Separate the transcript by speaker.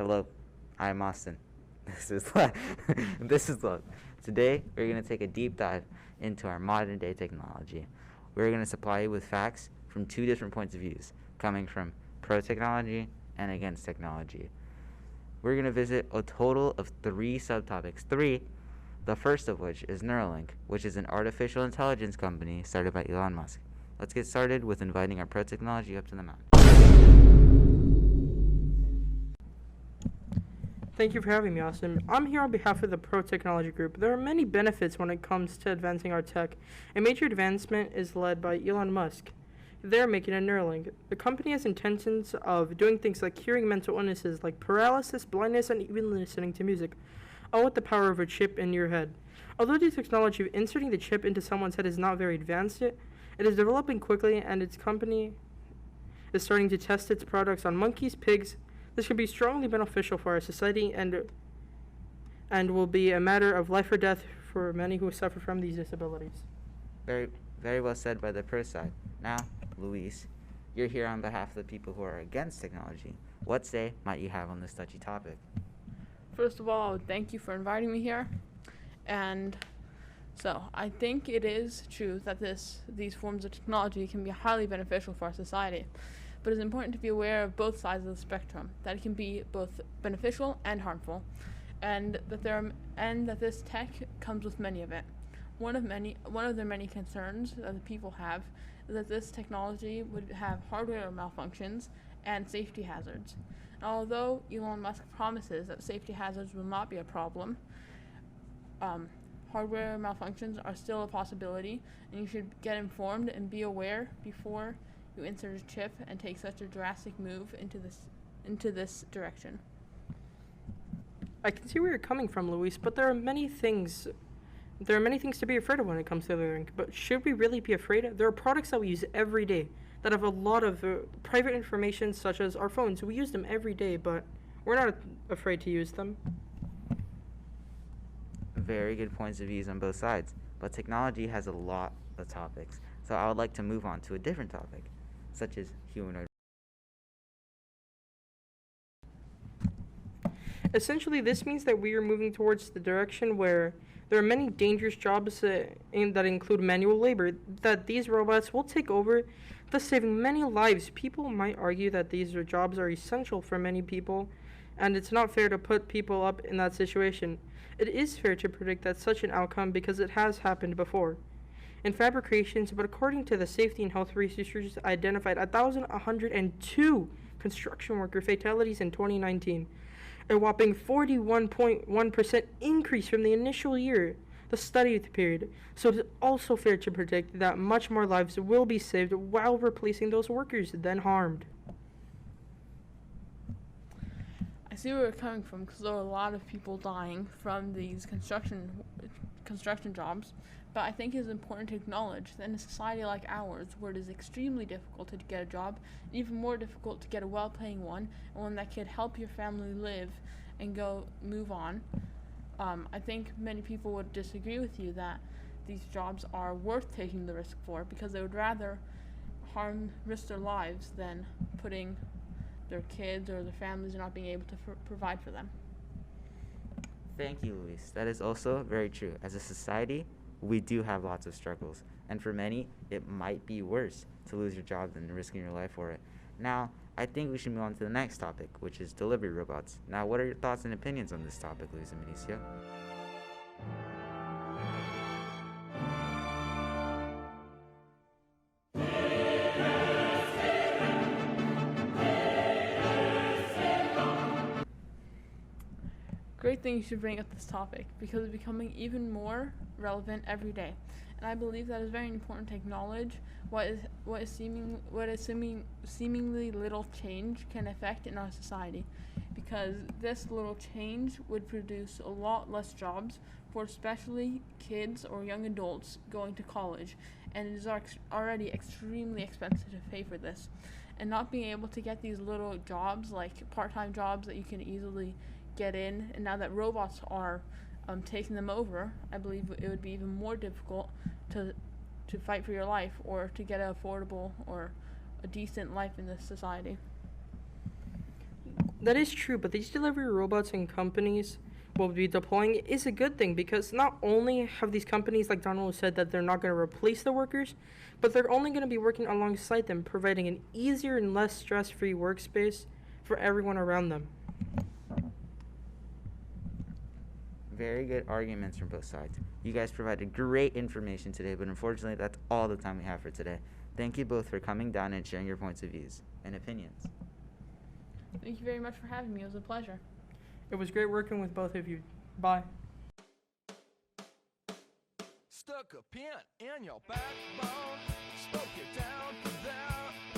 Speaker 1: Hello, I'm Austin. This is this is Love. Today we're gonna take a deep dive into our modern day technology. We're gonna supply you with facts from two different points of views, coming from pro technology and against technology. We're gonna visit a total of three subtopics. Three. The first of which is Neuralink, which is an artificial intelligence company started by Elon Musk. Let's get started with inviting our pro technology up to the mountain.
Speaker 2: Thank you for having me, Austin. I'm here on behalf of the Pro Technology Group. There are many benefits when it comes to advancing our tech. A major advancement is led by Elon Musk. They're making a Neuralink. The company has intentions of doing things like curing mental illnesses like paralysis, blindness, and even listening to music, all with the power of a chip in your head. Although the technology of inserting the chip into someone's head is not very advanced yet, it is developing quickly, and its company is starting to test its products on monkeys, pigs. This could be strongly beneficial for our society and will be a matter of life or death for many who suffer from these disabilities.
Speaker 1: Very well said by the pro side. Now, Luis, you're here on behalf of the people who are against technology. What say might you have on this touchy topic?
Speaker 3: First of all, thank you for inviting me here. And so, I think it is true that these forms of technology can be highly beneficial for our society. But it's important to be aware of both sides of the spectrum, that it can be both beneficial and harmful, and that this tech comes with many of it. One of the many concerns that the people have is that this technology would have hardware malfunctions and safety hazards. And although Elon Musk promises that safety hazards will not be a problem, hardware malfunctions are still a possibility, and you should get informed and be aware before you insert a chip and take such a drastic move into this direction.
Speaker 2: I can see where you're coming from, Luis, but there are many things to be afraid of when it comes to Neuralink. But should we really be afraid? There are products that we use every day that have a lot of private information, such as our phones. We use them every day, but we're not afraid to use them.
Speaker 1: Very good points of views on both sides, but technology has a lot of topics. So I would like to move on to a different topic, such as humanoid.
Speaker 2: Essentially, this means that we are moving towards the direction where there are many dangerous jobs that include manual labor, that these robots will take over, thus saving many lives. People might argue that these jobs are essential for many people, and it's not fair to put people up in that situation. It is fair to predict that such an outcome because it has happened before in fabrications, but according to the safety and health researchers, identified 1,102 construction worker fatalities in 2019, a whopping 41.1% increase from the initial year, the study period. So it is also fair to predict that much more lives will be saved while replacing those workers than harmed.
Speaker 3: I see where you're coming from, because there are a lot of people dying from these construction jobs. But I think it is important to acknowledge that in a society like ours, where it is extremely difficult to get a job, and even more difficult to get a well-paying one, and one that could help your family live and move on, I think many people would disagree with you that these jobs are worth taking the risk for, because they would rather risk their lives than putting their kids or their families not being able to provide for them.
Speaker 1: Thank you, Luis. That is also very true. As a society, we do have lots of struggles, and for many, it might be worse to lose your job than risking your life for it. Now, I think we should move on to the next topic, which is delivery robots. Now, what are your thoughts and opinions on this topic, Luis and Benicio?
Speaker 3: Great thing you should bring up this topic, because it's becoming even more relevant every day. And I believe that it's very important to acknowledge what seemingly little change can affect in our society, because this little change would produce a lot less jobs for especially kids or young adults going to college, and it is already extremely expensive to pay for this. And not being able to get these little jobs, like part-time jobs that you can easily get in, and now that robots are taking them over, I believe it would be even more difficult to fight for your life or to get an affordable or a decent life in this society.
Speaker 2: That is true, but these delivery robots and companies will be deploying is a good thing because not only have these companies, like Donald said, that they're not going to replace the workers, but they're only going to be working alongside them, providing an easier and less stress-free workspace for everyone around them.
Speaker 1: Very good arguments from both sides. You guys provided great information today, but unfortunately, that's all the time we have for today. Thank you both for coming down and sharing your points of views and opinions.
Speaker 3: Thank you very much for having me. It was a pleasure.
Speaker 2: It was great working with both of you. Bye.
Speaker 4: Stuck a pin in your backbone, spoke it down for that.